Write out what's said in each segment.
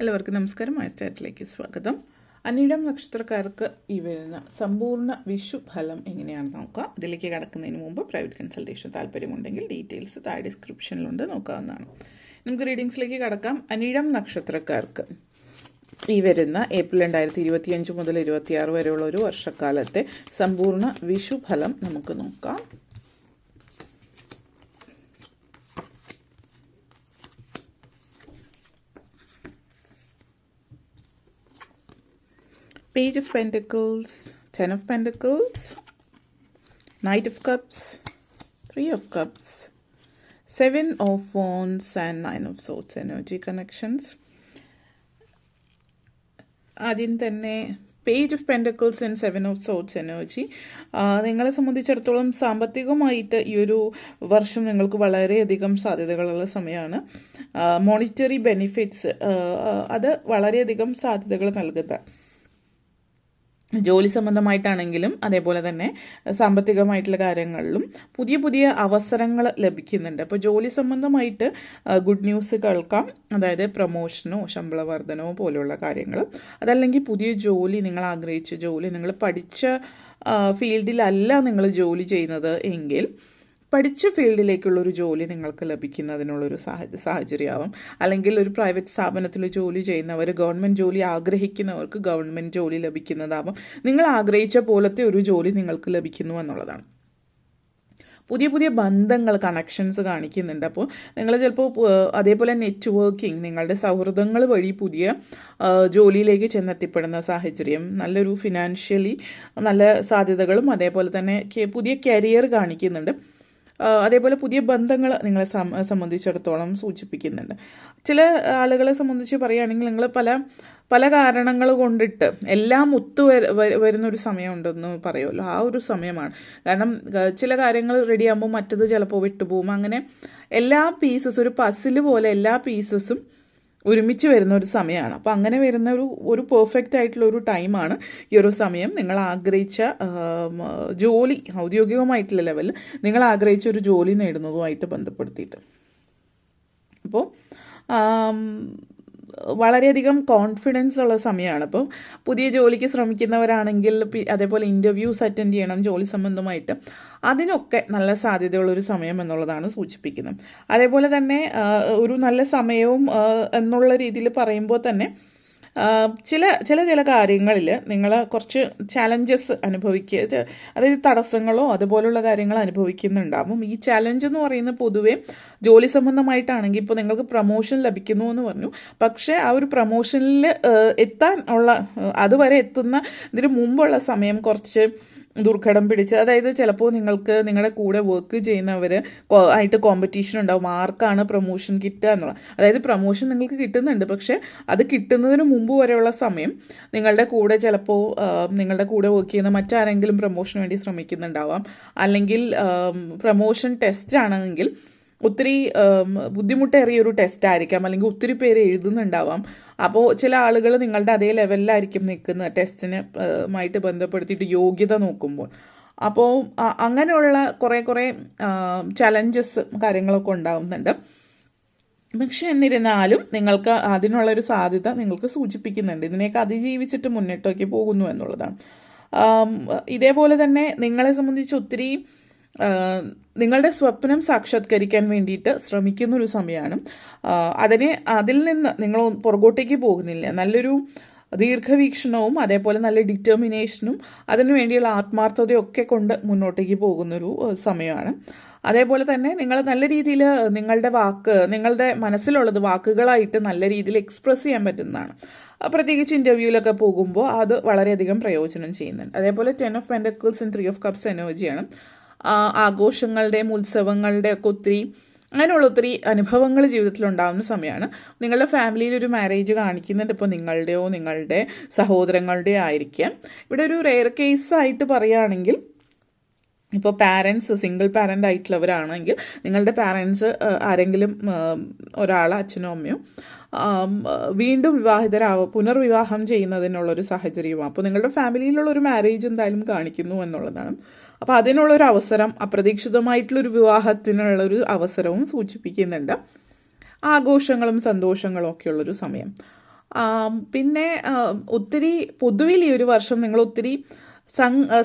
എല്ലാവർക്കും നമസ്കാരം. മൈസ്റ്റാറ്റിലേക്ക് സ്വാഗതം. അനിഴം നക്ഷത്രക്കാർക്ക് ഈ വരുന്ന സമ്പൂർണ്ണ വിഷുഫലം എങ്ങനെയാണെന്ന് നോക്കാം. ഇതിലേക്ക് കടക്കുന്നതിന് മുമ്പ് പ്രൈവറ്റ് കൺസൾട്ടേഷൻ താല്പര്യമുണ്ടെങ്കിൽ ഡീറ്റെയിൽസ് താഴെ ഡിസ്ക്രിപ്ഷനിലുണ്ട്, നോക്കാവുന്നതാണ്. നമുക്ക് റീഡിങ്സിലേക്ക് കടക്കാം. അനിഴം നക്ഷത്രക്കാർക്ക് ഈ വരുന്ന ഏപ്രിൽ 2025 മുതൽ 26 വരെയുള്ള ഒരു വർഷക്കാലത്തെ സമ്പൂർണ്ണ വിഷുഫലം നമുക്ക് നോക്കാം. Page of Pentacles, 10 of Pentacles, Knight of Cups, 3 of Cups, 7 of Wands and 9 of Swords energy connections. ആദ്യം തന്നെ page of pentacles and 7 of sorts energy. നിങ്ങളെ സംബന്ധിച്ചിടത്തോളം സാമ്പത്തികമായിട്ട് ഈ ഒരു വർഷം നിങ്ങൾക്ക് വളരെയധികം സാധ്യതകളുള്ള സമയമാണ്. മോണിറ്ററി ബെനിഫിറ്റ്സ് അത് വളരെയധികം സാധ്യതകൾ നൽകുന്ന ജോലി സംബന്ധമായിട്ടാണെങ്കിലും അതേപോലെ തന്നെ സാമ്പത്തികമായിട്ടുള്ള കാര്യങ്ങളിലും പുതിയ പുതിയ അവസരങ്ങൾ ലഭിക്കുന്നുണ്ട്. അപ്പോൾ ജോലി സംബന്ധമായിട്ട് ഗുഡ് ന്യൂസ് കേൾക്കാം. അതായത് പ്രൊമോഷനോ ശമ്പള വർധനവോ പോലെയുള്ള കാര്യങ്ങൾ, അതല്ലെങ്കിൽ പുതിയ ജോലി, നിങ്ങൾ ആഗ്രഹിച്ച ജോലി, നിങ്ങൾ പഠിച്ച ഫീൽഡിലല്ല നിങ്ങൾ ജോലി ചെയ്യുന്നത് എങ്കിൽ പഠിച്ച ഫീൽഡിലേക്കുള്ളൊരു ജോലി നിങ്ങൾക്ക് ലഭിക്കുന്നതിനുള്ളൊരു സാഹചര്യമാവും. അല്ലെങ്കിൽ ഒരു പ്രൈവറ്റ് സ്ഥാപനത്തിൽ ജോലി ചെയ്യുന്നവർ, ഗവൺമെൻറ് ജോലി ആഗ്രഹിക്കുന്നവർക്ക് ഗവൺമെൻറ് ജോലി ലഭിക്കുന്നതാവും. നിങ്ങൾ ആഗ്രഹിച്ച പോലത്തെ ഒരു ജോലി നിങ്ങൾക്ക് ലഭിക്കുന്നു എന്നുള്ളതാണ്. പുതിയ പുതിയ ബന്ധങ്ങൾ, കണക്ഷൻസ് കാണിക്കുന്നുണ്ട്. അപ്പോൾ നിങ്ങൾ ചിലപ്പോൾ അതേപോലെ നെറ്റ്വർക്കിംഗ്, നിങ്ങളുടെ സൗഹൃദങ്ങൾ വഴി പുതിയ ജോലിയിലേക്ക് ചെന്നെത്തിപ്പെടുന്ന സാഹചര്യം, നല്ലൊരു ഫിനാൻഷ്യലി നല്ല സാധ്യതകളും അതേപോലെ തന്നെ പുതിയ കരിയർ കാണിക്കുന്നുണ്ട്. അതേപോലെ പുതിയ ബന്ധങ്ങൾ നിങ്ങളെ സംബന്ധിച്ചിടത്തോളം സൂചിപ്പിക്കുന്നുണ്ട്. ചില ആളുകളെ സംബന്ധിച്ച് പറയുകയാണെങ്കിൽ നിങ്ങൾ പല കാരണങ്ങൾ കൊണ്ടിട്ട് എല്ലാം വരുന്നൊരു സമയമുണ്ടെന്ന് പറയുമല്ലോ, ആ ഒരു സമയമാണ്. കാരണം ചില കാര്യങ്ങൾ റെഡിയാകുമ്പോൾ മറ്റത് ചിലപ്പോൾ വിട്ടുപോകും. അങ്ങനെ എല്ലാ പീസസും, ഒരു പസിൽ പോലെ എല്ലാ പീസസും ഒരുമിച്ച് വരുന്ന ഒരു സമയമാണ്. അപ്പോൾ അങ്ങനെ വരുന്ന ഒരു പെർഫെക്റ്റ് ആയിട്ടുള്ള ഒരു ടൈമാണ് ഈ ഒരു സമയം. നിങ്ങൾ ആഗ്രഹിച്ച ജോലി, ഔദ്യോഗികമായിട്ടുള്ള ലെവലിൽ നിങ്ങൾ ആഗ്രഹിച്ച ഒരു ജോലി നേടുന്നതുമായിട്ട് ബന്ധപ്പെടുത്തിയിട്ട്. അപ്പോൾ വളരെയധികം കോൺഫിഡൻസ് ഉള്ള സമയമാണ്. അപ്പോൾ പുതിയ ജോലിക്ക് ശ്രമിക്കുന്നവരാണെങ്കിൽ അതേപോലെ ഇൻ്റർവ്യൂസ് അറ്റൻഡ് ചെയ്യണം ജോലി സംബന്ധമായിട്ട്, അതിനൊക്കെ നല്ല സാധ്യതയുള്ളൊരു സമയം എന്നുള്ളതാണ് സൂചിപ്പിക്കുന്നത്. അതേപോലെ തന്നെ ഒരു നല്ല സമയവും എന്നുള്ള രീതിയിൽ പറയുമ്പോൾ തന്നെ ചില കാര്യങ്ങളിൽ നിങ്ങൾ കുറച്ച് ചാലഞ്ചസ് അതായത് തടസ്സങ്ങളോ അതുപോലുള്ള കാര്യങ്ങൾ അനുഭവിക്കുന്നുണ്ടാവും. ഈ ചാലഞ്ച് എന്ന് പറയുന്നത് പൊതുവേ ജോലി സംബന്ധമായിട്ടാണെങ്കിൽ ഇപ്പോൾ നിങ്ങൾക്ക് പ്രൊമോഷൻ ലഭിക്കുന്നു എന്ന് പറഞ്ഞു, പക്ഷേ ആ ഒരു പ്രൊമോഷനിൽ അതുവരെ എത്തുന്ന ഇതിന് മുമ്പുള്ള സമയം കുറച്ച് ദുർഘടം പിടിച്ച്, അതായത് ചിലപ്പോൾ നിങ്ങൾക്ക് നിങ്ങളുടെ കൂടെ വർക്ക് ചെയ്യുന്നവർ ആയിട്ട് കോമ്പറ്റീഷൻ ഉണ്ടാവും, ആർക്കാണ് പ്രൊമോഷൻ കിട്ടുക എന്നുള്ളത്. അതായത് പ്രൊമോഷൻ നിങ്ങൾക്ക് കിട്ടുന്നുണ്ട്, പക്ഷേ അത് കിട്ടുന്നതിന് മുമ്പ് വരെയുള്ള സമയം നിങ്ങളുടെ കൂടെ ചിലപ്പോൾ നിങ്ങളുടെ കൂടെ വർക്ക് ചെയ്യുന്ന മറ്റാരെങ്കിലും പ്രൊമോഷന് വേണ്ടി ശ്രമിക്കുന്നുണ്ടാവാം. അല്ലെങ്കിൽ പ്രൊമോഷൻ ടെസ്റ്റ് ആണെങ്കിൽ ഒത്തിരി ബുദ്ധിമുട്ടേറിയൊരു ടെസ്റ്റ് ആയിരിക്കാം, അല്ലെങ്കിൽ ഒത്തിരി പേര് എഴുതുന്നുണ്ടാവാം. അപ്പോൾ ചില ആളുകൾ നിങ്ങളുടെ അതേ ലെവലിലായിരിക്കും നിൽക്കുന്നത് ടെസ്റ്റിന് മായിട്ട് ബന്ധപ്പെടുത്തിയിട്ട് യോഗ്യത നോക്കുമ്പോൾ. അപ്പോൾ അങ്ങനെയുള്ള കുറേ ചലഞ്ചസ് കാര്യങ്ങളൊക്കെ ഉണ്ടാകുന്നുണ്ട്. പക്ഷെ എന്നിരുന്നാലും നിങ്ങൾക്ക് അതിനുള്ളൊരു സാധ്യത നിങ്ങൾക്ക് സൂചിപ്പിക്കുന്നുണ്ട്. ഇതിനെയൊക്കെ അതിജീവിച്ചിട്ട് മുന്നോട്ടേക്ക് പോകുന്നു എന്നുള്ളതാണ്. ഇതേപോലെ തന്നെ നിങ്ങളെ സംബന്ധിച്ച് ഒത്തിരി നിങ്ങളുടെ സ്വപ്നം സാക്ഷാത്കരിക്കാൻ വേണ്ടിയിട്ട് ശ്രമിക്കുന്ന ഒരു സമയമാണ്. അതിൽ നിന്ന് നിങ്ങൾ പുറകോട്ടേക്ക് പോകുന്നില്ല. നല്ലൊരു ദീർഘവീക്ഷണവും അതേപോലെ നല്ല ഡിറ്റർമിനേഷനും അതിനുവേണ്ടിയുള്ള ആത്മാർത്ഥതയൊക്കെ കൊണ്ട് മുന്നോട്ടേക്ക് പോകുന്നൊരു സമയമാണ്. അതേപോലെ തന്നെ നിങ്ങൾ നല്ല രീതിയിൽ നിങ്ങളുടെ മനസ്സിലുള്ളത് വാക്കുകളായിട്ട് നല്ല രീതിയിൽ എക്സ്പ്രസ് ചെയ്യാൻ പറ്റുന്നതാണ്. പ്രത്യേകിച്ച് ഇൻ്റർവ്യൂവിലൊക്കെ പോകുമ്പോൾ അത് വളരെയധികം പ്രയോജനം ചെയ്യുന്നുണ്ട്. അതേപോലെ 10 of pentacles and 3 of cups എനർജിയാണ്. ആഘോഷങ്ങളുടെയും ഉത്സവങ്ങളുടെയും ഒക്കെ അങ്ങനെയുള്ള ഒത്തിരി അനുഭവങ്ങൾ ജീവിതത്തിൽ ഉണ്ടാകുന്ന സമയമാണ്. നിങ്ങളുടെ ഫാമിലിയിൽ ഒരു മാരേജ് കാണിക്കുന്നുണ്ട്. ഇപ്പോൾ നിങ്ങളുടെയോ നിങ്ങളുടെ സഹോദരങ്ങളുടെയോ ആയിരിക്കാം. ഇവിടെ ഒരു റെയർ കേസായിട്ട് പറയുകയാണെങ്കിൽ, ഇപ്പോൾ പാരൻസ് സിംഗിൾ പാരൻ്റ് ആയിട്ടുള്ളവരാണെങ്കിൽ നിങ്ങളുടെ പാരൻസ് ആരെങ്കിലും ഒരാൾ, അച്ഛനോ അമ്മയോ വീണ്ടും പുനർവിവാഹം ചെയ്യുന്നതിനുള്ളൊരു സാഹചര്യമാണ്. അപ്പോൾ നിങ്ങളുടെ ഫാമിലിയിലുള്ളൊരു മാരേജ് എന്തായാലും കാണിക്കുന്നു എന്നുള്ളതാണ്. അപ്പോൾ അതിനുള്ളൊരു അവസരം, അപ്രതീക്ഷിതമായിട്ടുള്ളൊരു വിവാഹത്തിനുള്ളൊരു അവസരവും സൂചിപ്പിക്കുന്നുണ്ട്. ആഘോഷങ്ങളും സന്തോഷങ്ങളും ഒക്കെയുള്ളൊരു സമയം. പിന്നെ ഒത്തിരി പൊതുവിൽ ഈ ഒരു വർഷം നിങ്ങൾ ഒത്തിരി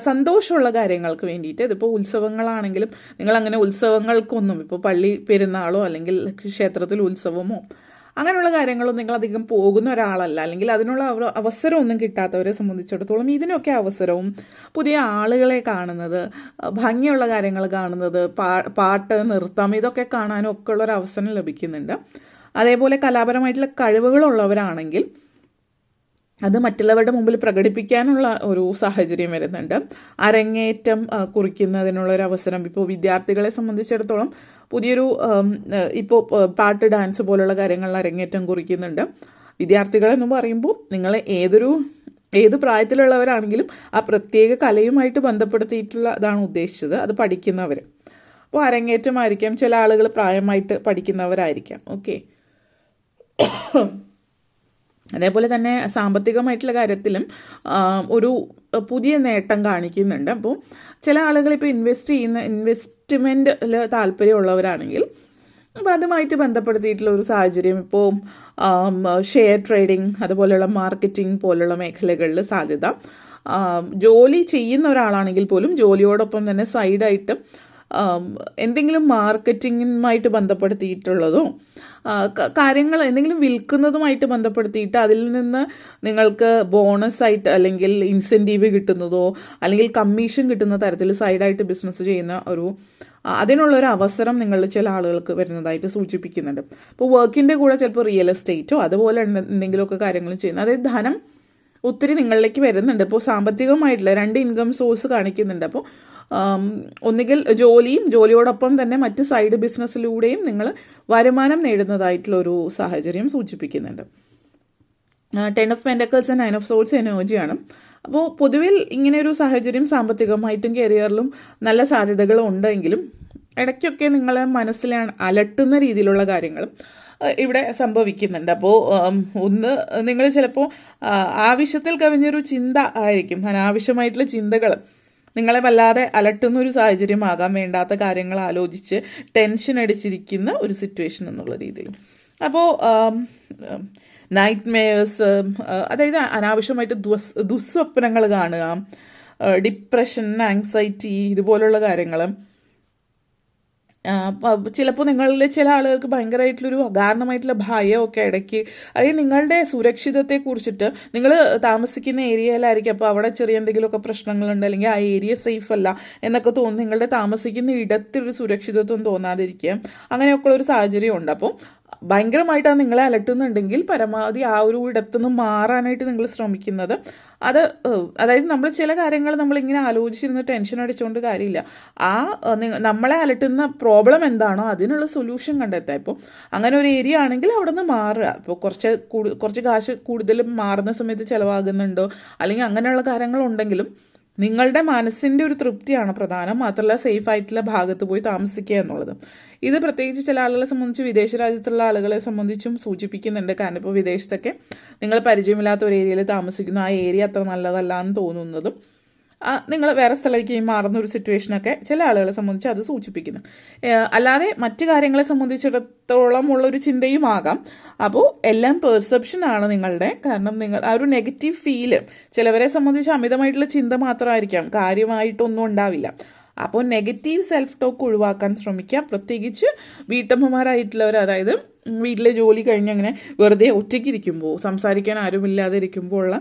സന്തോഷമുള്ള കാര്യങ്ങൾക്ക് വേണ്ടിയിട്ട്, ഇതിപ്പോൾ ഉത്സവങ്ങളാണെങ്കിലും നിങ്ങൾ അങ്ങനെ ഉത്സവങ്ങൾക്കൊന്നും, ഇപ്പോൾ പള്ളി പെരുന്നാളോ അല്ലെങ്കിൽ ക്ഷേത്രത്തിൽ ഉത്സവമോ അങ്ങനെയുള്ള കാര്യങ്ങളൊന്നും നിങ്ങൾ അധികം പോകുന്ന ഒരാളല്ല, അല്ലെങ്കിൽ അതിനുള്ള അവസരമൊന്നും കിട്ടാത്തവരെ സംബന്ധിച്ചിടത്തോളം ഇതിനൊക്കെ അവസരവും, പുതിയ ആളുകളെ കാണുന്നത്, ഭംഗിയുള്ള കാര്യങ്ങൾ കാണുന്നത്, പാട്ട്, നൃത്തം, ഇതൊക്കെ കാണാനും ഒക്കെ ഉള്ളൊരു അവസരം ലഭിക്കുന്നുണ്ട്. അതേപോലെ കലാപരമായിട്ടുള്ള കഴിവുകളുള്ളവരാണെങ്കിൽ അത് മറ്റുള്ളവരുടെ മുമ്പിൽ പ്രകടിപ്പിക്കാനുള്ള ഒരു സാഹചര്യം വരുന്നുണ്ട്. അരങ്ങേറ്റം കുറിക്കുന്നതിനുള്ളൊരു അവസരം ഇപ്പോൾ വിദ്യാർത്ഥികളെ സംബന്ധിച്ചിടത്തോളം പുതിയൊരു ഇപ്പോൾ പാട്ട്, ഡാൻസ് പോലുള്ള കാര്യങ്ങളിൽ അരങ്ങേറ്റം കുറിക്കുന്നുണ്ട്. വിദ്യാർത്ഥികളെന്ന് പറയുമ്പോൾ നിങ്ങൾ ഏത് പ്രായത്തിലുള്ളവരാണെങ്കിലും ആ പ്രത്യേക കലയുമായിട്ട് ബന്ധപ്പെടുത്തിയിട്ടുള്ളതാണ് ഉദ്ദേശിച്ചത്, അത് പഠിക്കുന്നവർ. അപ്പോൾ അരങ്ങേറ്റമായിരിക്കാം, ചില ആളുകൾ പ്രായമായിട്ട് പഠിക്കുന്നവരായിരിക്കാം. ഓക്കെ. അതേപോലെ തന്നെ സാമ്പത്തികമായിട്ടുള്ള കാര്യത്തിലും പുതിയ നേട്ടം കാണിക്കുന്നുണ്ട്. അപ്പോൾ ചില ആളുകൾ ഇപ്പോൾ ഇൻവെസ്റ്റ്മെൻറ്റിൽ താല്പര്യമുള്ളവരാണെങ്കിൽ അപ്പോൾ അതുമായിട്ട് ബന്ധപ്പെടുത്തിയിട്ടുള്ള ഒരു സാഹചര്യം, ഇപ്പോൾ ഷെയർ ട്രേഡിംഗ്, അതുപോലെയുള്ള മാർക്കറ്റിംഗ് പോലുള്ള മേഖലകളിൽ സാധ്യത. ജോലി ചെയ്യുന്ന ഒരാളാണെങ്കിൽ പോലും ജോലിയോടൊപ്പം തന്നെ സൈഡായിട്ട് എന്തെങ്കിലും മാർക്കറ്റിങ്ങുമായിട്ട് ബന്ധപ്പെടുത്തിയിട്ടുള്ളതോ കാര്യങ്ങൾ എന്തെങ്കിലും വിൽക്കുന്നതുമായിട്ട് ബന്ധപ്പെടുത്തിയിട്ട് അതിൽ നിന്ന് നിങ്ങൾക്ക് ബോണസായിട്ട് അല്ലെങ്കിൽ ഇൻസെൻറ്റീവ് കിട്ടുന്നതോ അല്ലെങ്കിൽ കമ്മീഷൻ കിട്ടുന്ന തരത്തിൽ സൈഡായിട്ട് ബിസിനസ് ചെയ്യുന്ന അതിനുള്ളൊരു അവസരം നിങ്ങളിൽ ചില ആളുകൾക്ക് വരുന്നതായിട്ട് സൂചിപ്പിക്കുന്നുണ്ട്. ഇപ്പോൾ വർക്കിൻ്റെ കൂടെ ചിലപ്പോൾ റിയൽ എസ്റ്റേറ്റോ അതുപോലെ എന്തെങ്കിലുമൊക്കെ കാര്യങ്ങൾ ചെയ്യുന്നത്, അതായത് ധനം ഒത്തിരി നിങ്ങളിലേക്ക് വരുന്നുണ്ട്. ഇപ്പോൾ സാമ്പത്തികമായിട്ടുള്ള 2 ഇൻകം സോഴ്സ് കാണിക്കുന്നുണ്ട്. അപ്പോൾ ഒന്നുകിൽ ജോലിയോടൊപ്പം തന്നെ മറ്റ് സൈഡ് ബിസിനസ്സിലൂടെയും നിങ്ങൾ വരുമാനം നേടുന്നതായിട്ടുള്ളൊരു സാഹചര്യം സൂചിപ്പിക്കുന്നുണ്ട്. 10 of pentacles and 9 of souls എനർജിയാണ്. അപ്പോൾ പൊതുവിൽ ഇങ്ങനെയൊരു സാഹചര്യം സാമ്പത്തികമായിട്ടും കരിയറിലും നല്ല സാധ്യതകൾ ഉണ്ടെങ്കിലും ഇടയ്ക്കൊക്കെ നിങ്ങളെ മനസ്സിലാണ് അലട്ടുന്ന രീതിയിലുള്ള കാര്യങ്ങളും ഇവിടെ സംഭവിക്കുന്നുണ്ട്. അപ്പോൾ നിങ്ങൾ ചിലപ്പോൾ ആവശ്യത്തിൽ കവിഞ്ഞൊരു ചിന്ത ആയിരിക്കും, അനാവശ്യമായിട്ടുള്ള ചിന്തകൾ നിങ്ങളെ വല്ലാതെ അലട്ടുന്നൊരു സാഹചര്യമാകാം, വേണ്ടാത്ത കാര്യങ്ങൾ ആലോചിച്ച് ടെൻഷൻ അടിച്ചിരിക്കുന്ന ഒരു സിറ്റുവേഷൻ എന്നുള്ള രീതിയിൽ. അപ്പോൾ നൈറ്റ് മെയേഴ്സ്, അതായത് അനാവശ്യമായിട്ട് ദുസ്വപ്നങ്ങൾ കാണുക, ഡിപ്രഷൻ, ആങ്സൈറ്റി, ഇതുപോലുള്ള കാര്യങ്ങൾ. ചിലപ്പോൾ നിങ്ങളിൽ ചില ആളുകൾക്ക് ഭയങ്കരമായിട്ടുള്ളൊരു അകാരണമായിട്ടുള്ള ഭയമൊക്കെ ഇടയ്ക്ക്, അതായത് നിങ്ങളുടെ സുരക്ഷിതത്തെക്കുറിച്ചിട്ട്, നിങ്ങൾ താമസിക്കുന്ന ഏരിയയിലായിരിക്കും, അപ്പോൾ അവിടെ ചെറിയ എന്തെങ്കിലുമൊക്കെ പ്രശ്നങ്ങളുണ്ട് അല്ലെങ്കിൽ ആ ഏരിയ സേഫ് അല്ല എന്നൊക്കെ തോന്നുന്നു, നിങ്ങളുടെ താമസിക്കുന്ന ഇടത്തൊരു സുരക്ഷിതത്വം തോന്നാതിരിക്കുക, അങ്ങനെയൊക്കെയുള്ള ഒരു സാഹചര്യം ഉണ്ട്. അപ്പോൾ ഭയങ്കരമായിട്ട് അത് നിങ്ങളെ അലട്ടുന്നുണ്ടെങ്കിൽ പരമാവധി ആ ഒരു ഇടത്തുനിന്ന് മാറാനായിട്ട് നിങ്ങൾ ശ്രമിക്കുന്നത്, അതായത് നമ്മൾ ചില കാര്യങ്ങൾ നമ്മളിങ്ങനെ ആലോചിച്ചിരുന്ന് ടെൻഷൻ അടിച്ചുകൊണ്ട് കാര്യമില്ല. നമ്മളെ അലട്ടുന്ന പ്രോബ്ലം എന്താണോ അതിനുള്ള സൊല്യൂഷൻ കണ്ടെത്തുക. ഇപ്പോൾ അങ്ങനെ ഒരു ഏരിയ ആണെങ്കിൽ അവിടെ നിന്ന് മാറുക. ഇപ്പോൾ കുറച്ച് കാശ് കൂടുതൽ മാറുന്ന സമയത്ത് ചിലവാകുന്നുണ്ടോ അല്ലെങ്കിൽ അങ്ങനെയുള്ള കാര്യങ്ങളുണ്ടെങ്കിലും നിങ്ങളുടെ മനസ്സിൻ്റെ ഒരു തൃപ്തിയാണ് പ്രധാനം, മാത്രമല്ല സേഫ് ആയിട്ടുള്ള ഭാഗത്ത് പോയി താമസിക്കുക എന്നുള്ളത്. ഇത് പ്രത്യേകിച്ച് ചില ആളുകളെ സംബന്ധിച്ച് വിദേശ രാജ്യത്തുള്ള ആളുകളെ സംബന്ധിച്ചും സൂചിപ്പിക്കുന്നുണ്ട്. കാരണം ഇപ്പോൾ വിദേശത്തൊക്കെ നിങ്ങൾ പരിചയമില്ലാത്ത ഒരു ഏരിയയിൽ താമസിക്കുന്നു, ആ ഏരിയ അത്ര നല്ലതല്ല എന്ന് തോന്നുന്നതും നിങ്ങൾ വേറെ സ്ഥലത്തേക്ക് മാറുന്ന ഒരു സിറ്റുവേഷനൊക്കെ ചില ആളുകളെ സംബന്ധിച്ച് അത് സൂചിപ്പിക്കുന്നു. അല്ലാതെ മറ്റു കാര്യങ്ങളെ സംബന്ധിച്ചിടത്തോളം ഉള്ളൊരു ചിന്തയും ആകാം. അപ്പോൾ എല്ലാം പെർസെപ്ഷനാണ് നിങ്ങളുടെ. കാരണം നിങ്ങൾ ആ ഒരു നെഗറ്റീവ് ഫീല് ചിലവരെ സംബന്ധിച്ച് അമിതമായിട്ടുള്ള ചിന്ത മാത്രമായിരിക്കാം, കാര്യമായിട്ടൊന്നും ഉണ്ടാവില്ല. അപ്പോൾ നെഗറ്റീവ് സെൽഫ് ടോക്ക് ഒഴിവാക്കാൻ ശ്രമിക്കുക. പ്രത്യേകിച്ച് വീട്ടമ്മമാരായിട്ടുള്ളവർ, അതായത് വീട്ടിലെ ജോലി കഴിഞ്ഞ് അങ്ങനെ വെറുതെ ഒറ്റയ്ക്കിരിക്കുമ്പോൾ, സംസാരിക്കാൻ ആരുമില്ലാതെ ഇരിക്കുമ്പോൾ ഉള്ള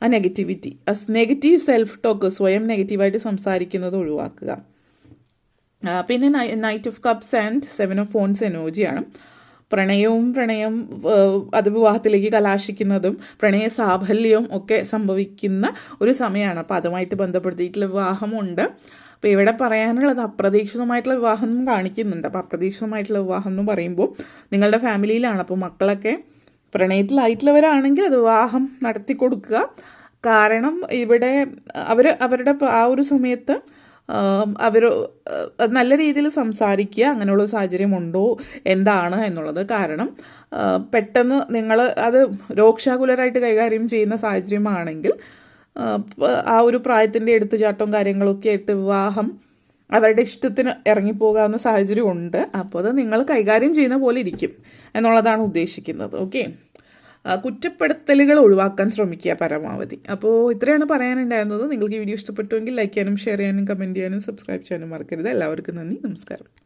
ആ നെഗറ്റീവ് സെൽഫ് ടോക്ക്, സ്വയം നെഗറ്റീവായിട്ട് സംസാരിക്കുന്നത് ഒഴിവാക്കുക. പിന്നെ knight of cups and 7 of phones എനർജിയാണ്. പ്രണയം അത് വിവാഹത്തിലേക്ക് കലാശിക്കുന്നതും പ്രണയ സാഫല്യവും ഒക്കെ സംഭവിക്കുന്ന ഒരു സമയമാണ്. അപ്പോൾ അതുമായിട്ട് ബന്ധപ്പെടുത്തിയിട്ടുള്ള വിവാഹമുണ്ട്. അപ്പോൾ ഇവിടെ പറയാനുള്ളത് അപ്രതീക്ഷിതമായിട്ടുള്ള വിവാഹം എന്നും കാണിക്കുന്നുണ്ട്. അപ്പോൾ അപ്രതീക്ഷിതമായിട്ടുള്ള വിവാഹം എന്ന് പറയുമ്പോൾ നിങ്ങളുടെ ഫാമിലിയിലാണ്. അപ്പോൾ മക്കളൊക്കെ പ്രണയത്തിലായിട്ടുള്ളവരാണെങ്കിൽ അത് വിവാഹം നടത്തി കൊടുക്കുക. കാരണം ഇവിടെ അവരുടെ ആ ഒരു സമയത്ത് നല്ല രീതിയിൽ സംസാരിക്കുക, അങ്ങനെയുള്ള സാഹചര്യമുണ്ടോ എന്താണ് എന്നുള്ളത്. കാരണം പെട്ടെന്ന് നിങ്ങൾ അത് രോക്ഷാകുലരായിട്ട് കൈകാര്യം ചെയ്യുന്ന സാഹചര്യമാണെങ്കിൽ ആ ഒരു പ്രായത്തിൻ്റെ എടുത്തുചാട്ടവും കാര്യങ്ങളൊക്കെ ആയിട്ട് വിവാഹം അവരുടെ ഇഷ്ടത്തിന് ഇറങ്ങിപ്പോകാവുന്ന സാഹചര്യം ഉണ്ട്. അപ്പോൾ അത് നിങ്ങൾ കൈകാര്യം ചെയ്യുന്ന പോലെ ഇരിക്കും എന്നുള്ളതാണ് ഉദ്ദേശിക്കുന്നത്. ഓക്കെ. കുറ്റപ്പെടുത്തലുകൾ ഒഴിവാക്കാൻ ശ്രമിക്കുക പരമാവധി. അപ്പോൾ ഇത്രയാണ് പറയാനുണ്ടായിരുന്നത്. നിങ്ങൾക്ക് ഈ വീഡിയോ ഇഷ്ടപ്പെട്ടുവെങ്കിൽ ലൈക്ക് ചെയ്യാനും ഷെയർ ചെയ്യാനും കമൻറ്റ് ചെയ്യാനും സബ്സ്ക്രൈബ് ചെയ്യാനും മറക്കരുത്. എല്ലാവർക്കും നന്ദി, നമസ്കാരം.